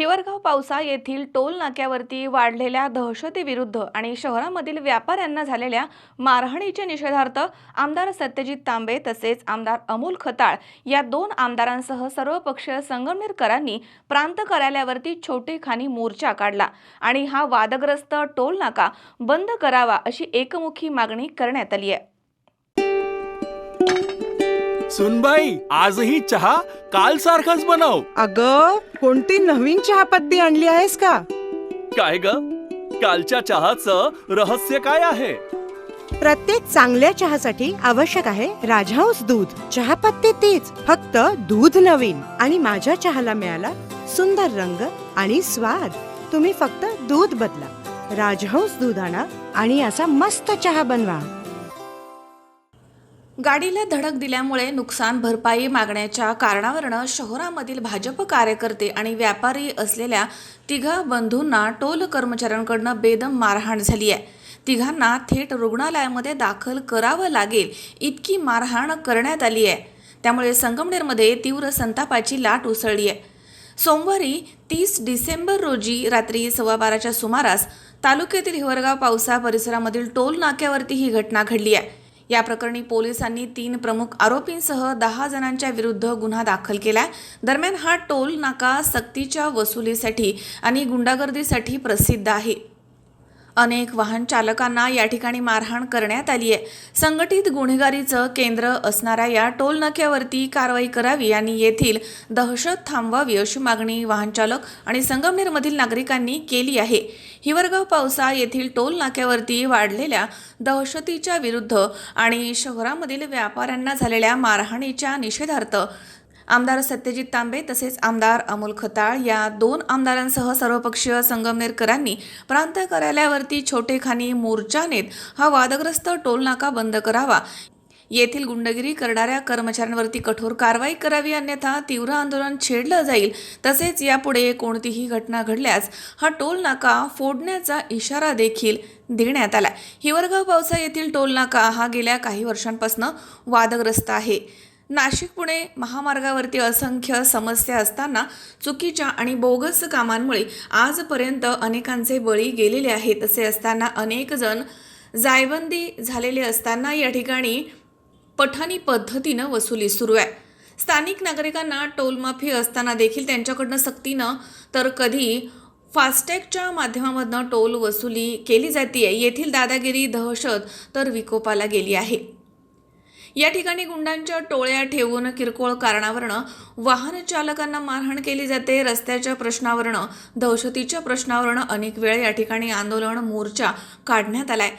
हिवरगाव पावसा येथील टोल नाक्यावरती वाढलेल्या दहशतीविरुद्ध आणि शहरामधील व्यापाऱ्यांना झालेल्या मारहाणीच्या निषेधार्थ आमदार सत्यजित तांबे तसेच आमदार अमोल खताळ या दोन आमदारांसह सर्वपक्षीय संगमनेरकरांनी प्रांत कार्यालयावरती छोटेखानी मोर्चा काढला आणि हा वादग्रस्त टोल नाका बंद करावा अशी एकमुखी मागणी करण्यात आली आहे। सुनबाई, आजही चहा काल सारखाच बनव। अगं, कोणती नवीन चहापत्ती आणली आहेस का? काय ग, कालच्या चहाचं रहस्य काय आहे? प्रत्येक चांगल्या चहासाठी आवश्यक आहे राजहंस दूध। चहापत्ती तीच, फक्त दूध नवीन। आणि माझ्या चहाला मिळाला सुंदर रंग आणि स्वाद। तुम्ही फक्त दूध बदला, राजहंस दूध आणा आणि असा मस्त चहा बनवा। गाडीला धडक दिल्यामुळे नुकसान भरपाई मागण्याच्या कारणावरून शहरामधील भाजप कार्यकर्ते आणि व्यापारी असलेल्या तिघा बंधूंना टोल कर्मचाऱ्यांकडून बेदम मारहाण झाली आहे। तिघांना थेट रुग्णालयामध्ये दाखल करावं लागेल इतकी मारहाण करण्यात आली आहे। त्यामुळे संगमनेरमध्ये तीव्र संतापाची लाट उसळली आहे। सोमवारी 30 डिसेंबर रोजी रात्री 12:15च्या सुमारास तालुक्यातील हिवरगाव पावसा परिसरामधील टोल नाक्यावरती ही घटना घडली आहे। या प्रकरणी पोलिसांनी 3 प्रमुख आरोपींसह 10 जणांच्या विरुद्ध गुन्हा दाखल केलाय। दरम्यान हा टोल नाका सक्तीच्या वसुलीसाठी आणि गुंडागर्दीसाठी प्रसिद्ध आहे। अनेक वाहन चालकांना या ठिकाणी मारहाण करण्यात आली आहे। संघटित गुन्हेगारीचं केंद्र असणाऱ्या या टोल नाक्यावरती कारवाई करावी आणि येथील दहशत थांबवावी अशी मागणी वाहन चालक आणि संगमनेरमधील नागरिकांनी केली आहे। हिवरगाव पावसा येथील टोल नाक्यावरती वाढलेल्या दहशतीच्या विरुद्ध आणि शहरामधील व्यापाऱ्यांना झालेल्या मारहाणीच्या निषेधार्थ आमदार सत्यजित तांबे तसेच आमदार अमोल खताळ या दोन आमदारांसह सर्वपक्षीय संगमनेरकरांनी प्रांत कार्यालयावरती छोटेखानी मोर्चा नेत हा वादग्रस्त टोल नाका बंद करावा, येथील गुंडगिरी करणाऱ्या कर्मचाऱ्यांवरती कठोर कारवाई करावी, अन्यथा तीव्र आंदोलन छेडलं जाईल। तसेच यापुढे कोणतीही घटना घडल्यास हा टोल नाका फोडण्याचा इशारा देखील देण्यात आला। हिवरगाव पावसा येथील टोल नाका हा गेल्या काही वर्षांपासून वादग्रस्त आहे। नाशिक पुणे महामार्गावरती असंख्य समस्या असताना चुकीच्या आणि बोगस कामांमुळे आजपर्यंत अनेकांचे बळी गेलेले आहेत। असे असताना अनेक जण जायबंदी झालेले असताना या ठिकाणी पठाणी पद्धतीनं वसुली सुरू आहे। स्थानिक नागरिकांना टोलमाफी असताना देखील त्यांच्याकडनं सक्तीनं तर कधी फास्टॅगच्या माध्यमामधनं टोल वसुली केली जाते। येथील दादागिरी दहशत तर विकोपाला गेली आहे। या ठिकाणी गुंडांच्या टोळ्या ठेवून किरकोळ कारणावरून वाहन चालकांना मारहाण केली जाते। रस्त्याच्या प्रश्नावरून दहशतीच्या प्रश्नावरून अनेक वेळा या ठिकाणी आंदोलन मोर्चा काढण्यात आलाय।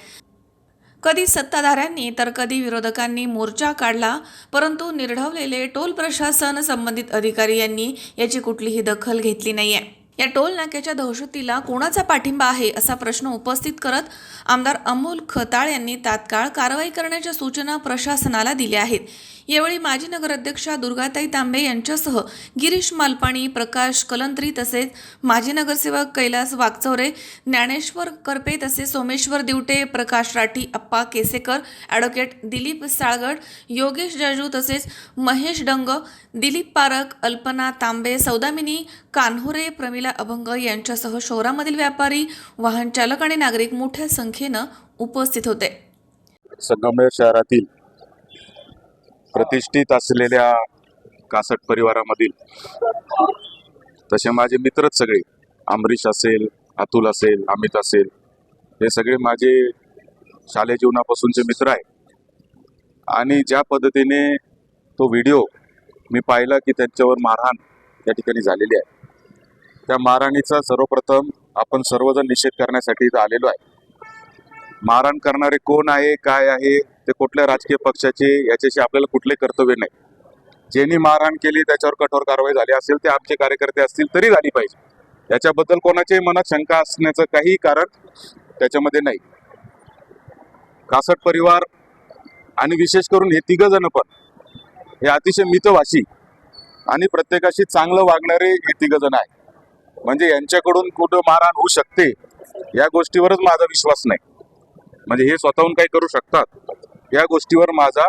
कधी सत्ताधाऱ्यांनी तर कधी विरोधकांनी मोर्चा काढला, परंतु निर्ढवलेले टोल प्रशासन संबंधित अधिकारी यांनी याची कुठलीही दखल घेतली नाहीये। या टोल नाक्याच्या दहशतीला कोणाचा पाठिंबा आहे असा प्रश्न उपस्थित करत आमदार अमोल खताळ यांनी तात्काळ कारवाई करण्याच्या सूचना प्रशासनाला दिल्या आहेत। यावेळी माजी नगराध्यक्षा दुर्गाताई तांबे यांच्यासह गिरीश मालपाणी, प्रकाश कलंत्री तसेच माजी नगरसेवक कैलास वागचौरे, ज्ञानेश्वर करपे तसेच सोमेश्वर दिवटे, प्रकाश राठी, अप्पा केसेकर, ॲडव्होकेट दिलीप साळगड, योगेश जाजू तसेच महेश डंग, दिलीप पारक, अल्पना तांबे, सौदामिनी कान्होरे, प्रमिला अभंग यांच्यासह शहरामधील व्यापारी, वाहन चालक आणि नागरिक मोठ्या संख्येनं उपस्थित होते। संगमनेर शहरातील प्रतिष्ठित असलेल्या कासट परिवारामधील तसे माझे मित्रच सगळे, अमरीश असेल, अतुल असेल, अमित असेल, हे सगळे माझे शालेय जीवनापासूनचे मित्र आहे। आणि ज्या पद्धतीने तो व्हिडिओ मी पाहिला की त्यांच्यावर मारहाण या ठिकाणी झालेली आहे, त्या मारहाणीचा सर्वप्रथम आपण सर्वजण निषेध करण्यासाठी इथं आलेलो आहे। मारहाण करणारे कोण आहे, काय आहे, ते कुठल्या राजकीय पक्षाचे, याच्याशी आपल्याला कुठले कर्तव्य नाही। ज्यांनी मारहाण केली त्याच्यावर कठोर कारवाई झाली असेल ते आमचे कार्यकर्ते असतील तरी झाली पाहिजे। याच्याबद्दल कोणाच्याही मनात शंका असण्याचं काही कारण त्याच्यामध्ये नाही। कासट परिवार आणि विशेष करून हे 3 जण पण हे अतिशय मितभाषी आणि प्रत्येकाशी चांगलं वागणारे हे 3 जण आहे। म्हणजे यांच्याकडून कुठं मारहाण होऊ शकते या गोष्टीवरच माझा विश्वास नाही। म्हणजे हे स्वतःहून काही करू शकतात या गोष्टीवर माझा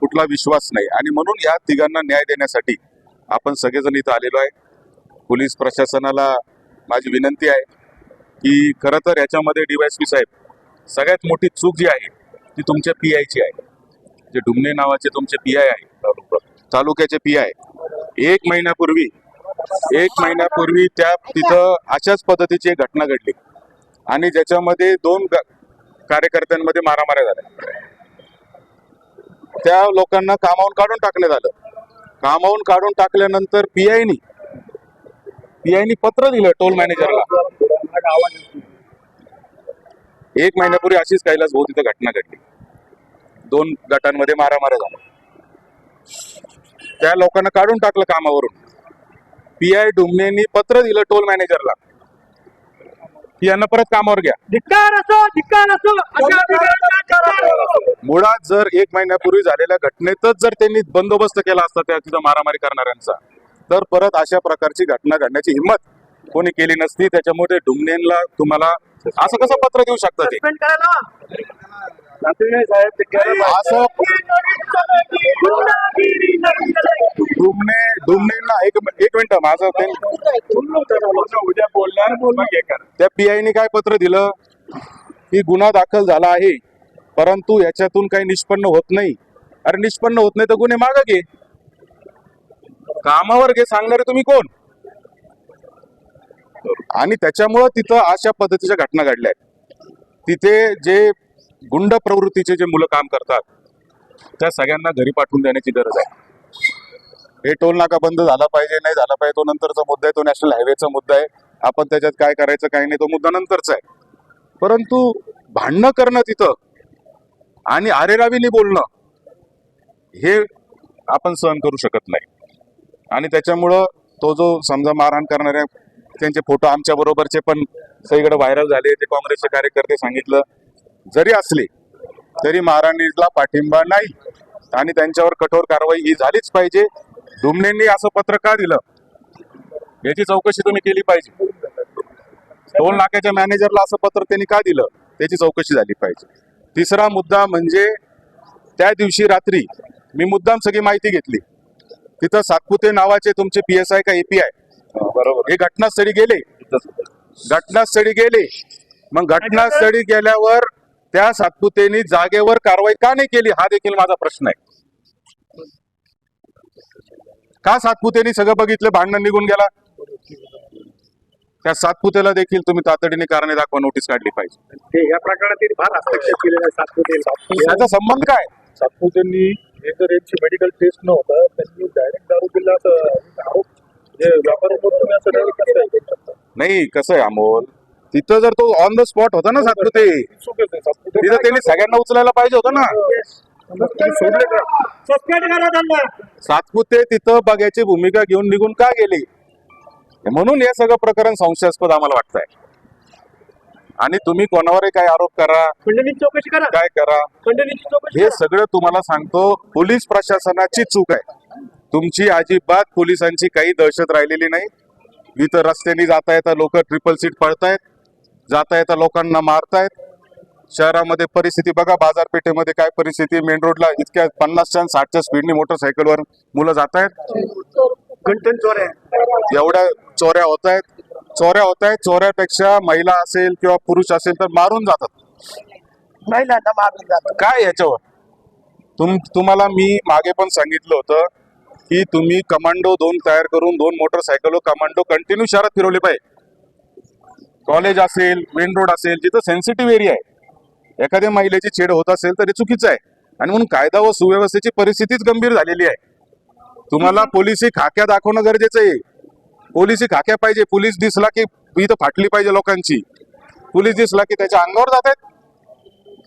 कुठला विश्वास नाही। आणि म्हणून या 3घांना न्याय देण्यासाठी आपण सगळेजण इथं आलेलो आहे। पोलीस प्रशासनाला माझी विनंती आहे की खरं तर याच्यामध्ये DYSP साहेब सगळ्यात मोठी चूक जी आहे ती तुमच्या PI ची आहे. जे डुमणे नावाचे तुमचे PI आहे, तालुक्याचे PI, एक महिन्यापूर्वी त्या तिथं अशाच पद्धतीची एक घटना घडली आणि ज्याच्यामध्ये 2 कार्यकर्त्यांमध्ये मारामाऱ्या झाल्या. त्या लोकांना कामावून काढून टाकण्यात आलं. कामावून काढून टाकल्यानंतर पीआयनी पत्र दिलं टोल मॅनेजरला. 1 महिन्यापूर्वी अशीच कैलास भाऊ तिथं घटना घडली. 2 गटांमध्ये मारामाऱ्या झाल्या. त्या लोकांना काढून टाकलं कामावरून. PI डुमनेनी पत्र दिलं टोल मॅनेजरला की यांना परत कामावर घ्या. मुळात जर 1 महिन्यापूर्वी झालेल्या घटनेतच जर त्यांनी बंदोबस्त केला असता त्या तिथं मारामारी करणाऱ्यांचा, तर परत अशा प्रकारची घटना घडण्याची हिंमत कोणी केली नसती. त्याच्यामुळे डुमनेनला तुम्हाला असं कसं पत्र देऊ शकता ते? असं डुमनेनला एक मिनिट माझं ते उद्या बोलणार. त्या PIनी काय पत्र दिलं की गुन्हा दाखल झाला आहे परंतु याच्यातून काही निष्पन्न होत नाही. अरे निष्पन्न होत नाही तर गुन्हे मागं घे, कामावर घे, सांगणारे तुम्ही कोण? आणि त्याच्यामुळं तिथं अशा पद्धतीच्या घटना घडल्या आहेत. तिथे जे गुंड प्रवृत्तीचे जे मुलं काम करतात त्या सगळ्यांना घरी पाठवून देण्याची गरज आहे. हे टोल नाका बंद झाला पाहिजे नाही झाला पाहिजे तो नंतरचा मुद्दा आहे. तो नॅशनल हायवेचा मुद्दा आहे. आपण त्याच्यात काय करायचं काय नाही तो मुद्दा नंतरचा आहे. परंतु भांडणं करणं तिथं आणि आरेरावीने बोलणं हे आपण सहन करू शकत नाही. आणि त्याच्यामुळं तो जो समजा मारहाण करणाऱ्या त्यांचे फोटो आमच्या बरोबरचे पण सगळीकडे व्हायरल झाले. ते काँग्रेसचे कार्यकर्ते सांगितलं जरी असले तरी मारहाणीला पाठिंबा नाही आणि त्यांच्यावर कठोर कारवाई ही झालीच पाहिजे. डुमनेंनी असं पत्र का दिलं याची चौकशी तुम्ही केली पाहिजे. टोल नाक्याच्या मॅनेजरला असं पत्र त्यांनी का दिलं त्याची चौकशी झाली पाहिजे. तिसरा मुद्दा म्हणजे त्या दिवशी रात्री मी मुद्दाम सगळी माहिती घेतली. तिथं सातपुते नावाचे तुमचे PSI का API बरोबर हे घटनास्थळी गेले. मग घटनास्थळी गेल्यावर त्या सातपुतेनी जागेवर कारवाई का नाही केली हा देखील माझा प्रश्न आहे. का सातपुतेनी सगळं बघितलं भांडण निघून गेला? त्या सातपुतेला देखील तुम्ही तातडीने कारणे दाखवा नोटीस काढली पाहिजे. या प्रकरणात फार हस्तक्षेप केलेला सातपुते. याचा संबंध काय? सातपुतेंनी हे जर यांची मेडिकल टेस्ट न होता त्यांनी डायरेक्ट दारू पिला आरोप नाही. कसं आहे अमोल, तिथं जर तो ऑन द स्पॉट होता ना सातपुते, तिथं त्यांनी सगळ्यांना उचलायला पाहिजे होतं ना. सातपुते तिथं बघायची भूमिका घेऊन निघून का गेले म्हणून हे सगळं प्रकरण संशयास्पद आम्हाला वाटतंय. आणि तुम्ही कोणावरही काय आरोप करा चौकशी करा काय करा हे सगळं तुम्हाला सांगतो पोलीस प्रशासनाची चूक आहे. तुमची अजिबात पोलिसांची काही दहशत राहिलेली नाही. इथं रस्त्याने जाता येता लोक ट्रिपल सीट पळतायत, जाता येता लोकांना मारतायत. शहरामध्ये परिस्थिती बघा, बाजारपेठेमध्ये काय परिस्थिती, मेन रोडला इतक्या 50च्या 60च्या स्पीडने मोटरसायकलवर मुलं जात आहेत. एवढ्या चोऱ्या होत आहेत. चोऱ्यापेक्षा महिला असेल किंवा पुरुष असेल तर मारून जातात. महिलांना मारून जातात. काय याच्यावर तुम्हाला मी मागे पण सांगितलं होतं की तुम्ही कमांडो 2 तयार करून 2 मोटरसायकल कमांडो कंटिन्यू शहरात फिरवले पाहिजे. कॉलेज असेल, मेन रोड असेल, जिथं सेन्सिटिव्ह एरिया आहे, एखाद्या महिलेची छेड होत असेल तर हे चुकीचं आहे. आणि म्हणून कायदा व सुव्यवस्थेची परिस्थितीच गंभीर झालेली आहे. तुम्हाला पोलिसी खाक्या दाखवणं गरजेचं आहे. पोलिसी खाक्या पाहिजे. पोलीस दिसला की इथं फाटली पाहिजे लोकांची. पोलीस दिसला की त्याच्या अंगावर जात आहेत.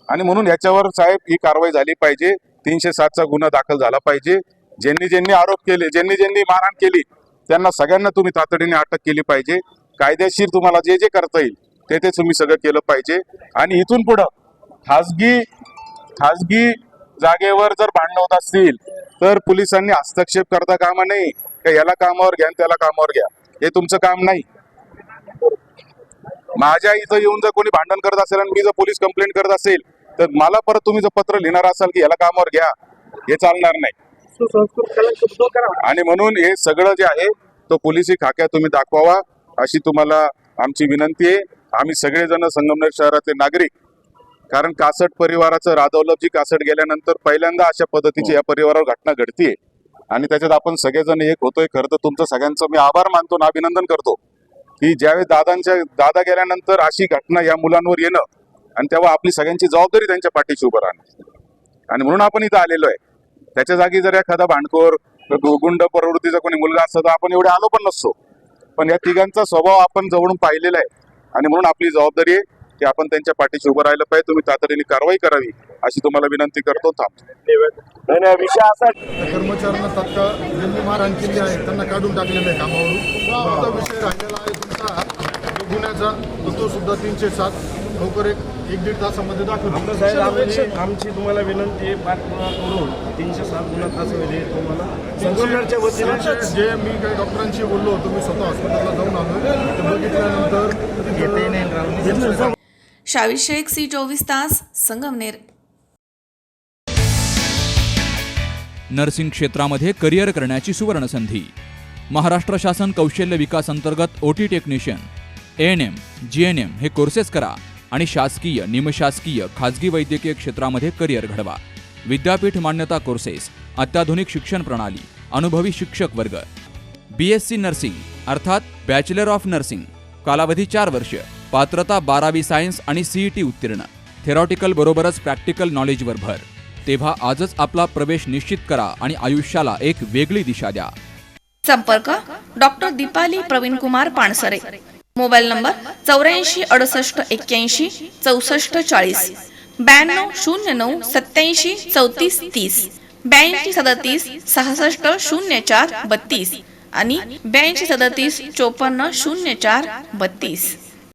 आणि म्हणून याच्यावर साहेब ही कारवाई झाली पाहिजे. 307चा गुन्हा दाखल झाला पाहिजे. ज्यांनी आरोप केले, ज्यांनी मारहाण केली त्यांना सगळ्यांना तुम्ही तातडीने अटक केली पाहिजे. कायदेशीर तुम्हाला जे जे करता येईल ते तुम्ही सगळं केलं पाहिजे. आणि इथून पुढं खाजगी जागेवर जर भांडण होत असतील तर पोलिसांनी हस्तक्षेप करता कामा नाही. का याला कामावर घ्या त्याला कामावर घ्या, हे तुमचं काम नाही. माझ्या इथं येऊन जर कोणी भांडण करत असेल आणि मी जर पोलीस कंप्लेंट करत असेल तर मला परत तुम्ही जर पत्र लिहिणार असाल की याला कामावर घ्या, हे चालणार नाही. आणि म्हणून हे सगळं जे आहे तो पोलिसी खाक्या तुम्ही दाखवावा अशी तुम्हाला आमची विनंती आहे. आम्ही सगळेजण संगमनेर शहरातले नागरिक, कारण कासट परिवाराचं राधवलभजी कासट गेल्यानंतर पहिल्यांदा अशा पद्धतीची या परिवारावर घटना घडतीये आणि त्याच्यात आपण सगळेजण एक होतोय. खरं तर तुमचं सगळ्यांचं मी आभार मानतो आणि अभिनंदन करतो की ज्यावेळी दादा गेल्यानंतर अशी घटना या मुलांवर येणं आणि तेव्हा आपली सगळ्यांची जबाबदारी त्यांच्या पाठीशी उभं राहणं आणि म्हणून आपण इथं आलेलो आहे. त्याच्या जागी जर एखादा भांडखोर गुंड प्रवृत्तीचा कोणी मुलगा असता तर आपण एवढे आलो पण नसतो. पण या तिघांचा स्वभाव आपण जवळून पाहिलेला आहे आणि म्हणून आपली जबाबदारी आहे की आपण त्यांच्या पाठीशी उभं राहिलं पाहिजे. तुम्ही तातडीने कारवाई करावी अशी तुम्हाला विनंती करतो. थांबतो. विषय असा कर्मचाऱ्यांना तात्काळ ज्यांनी मारहाण केली आहे त्यांना काढून टाकलेलं आहे कामावरून. आता विषय राहिलेला आहे तुमचा गुन्ह्याचा, तो सुद्धा 307 लवकर एक दीड तासामध्ये दाखल. आमची तुम्हाला विनंती आहे, पाठपुरावा करून 307 गुन्हा तासामध्ये तुम्हाला संगमनेरच्या वतीने जे मी काही डॉक्टरांशी बोललो होतो, मी स्वतः हॉस्पिटलला जाऊन आलो, ते बघितल्यानंतर शावीर शेख, C24 तास, संगमनेर. नर्सिंग क्षेत्रामध्ये करिअर करण्याची सुवर्णसंधी. महाराष्ट्र शासन कौशल्य विकास अंतर्गत OT टेक्निशियन, ANM, GNM हे कोर्सेस करा आणि शासकीय, निमशासकीय, खाजगी वैद्यकीय क्षेत्रामध्ये करिअर घडवा. विद्यापीठ मान्यता कोर्सेस, अत्याधुनिक शिक्षण प्रणाली, अनुभवी शिक्षक वर्ग. BSc नर्सिंग अर्थात बॅचलर ऑफ नर्सिंग, कालावधी 4 वर्ष, पात्रता 12वी सायन्स आणि CET उत्तीर्ण. थेरॉटिकल बरोबरच प्रॅक्टिकल नॉलेजवर भर. तेव्हा आजच आपला प्रवेश निश्चित करा आणि आयुष्याला एक वेगळी दिशा द्या. संपर्क doctor Deepali Praveen Kumar Pansare. Mobile number 84 68 81 64 40, 92 09 87 34 30, 82 37 66 04 32 आणि 82 37 54 04 32.